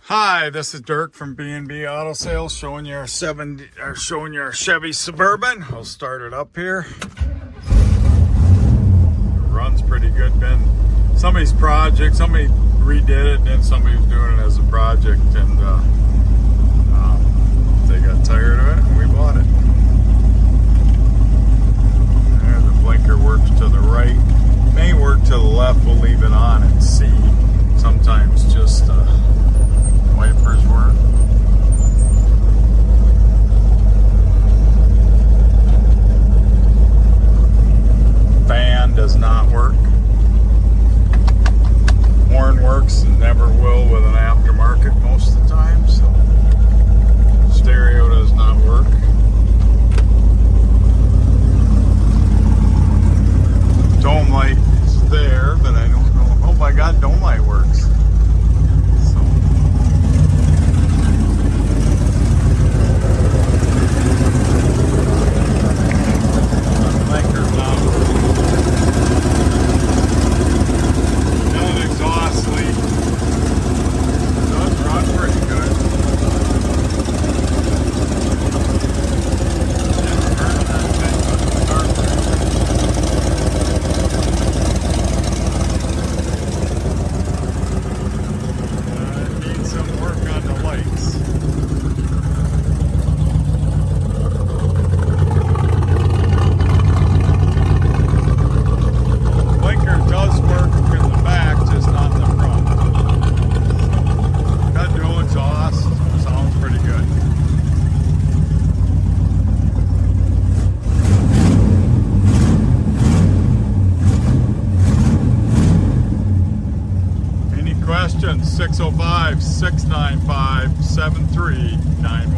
Hi, this is Dirk from B&B Auto Sales, showing you our Chevy Suburban. I'll start it up here. It runs pretty good. Been somebody's project. Somebody redid it, and then somebody was doing it as a project, and they got tired of it, and we bought it. There, the blinker works to the right. May work to the left. We'll leave it on and see. Sometimes just wipers work. Fan does not work. Horn works and never will with an aftermarket most of the time. So stereo does not work. Dome light is there, but I don't know. Oh my God, dome light works. Questions 605-695-7395.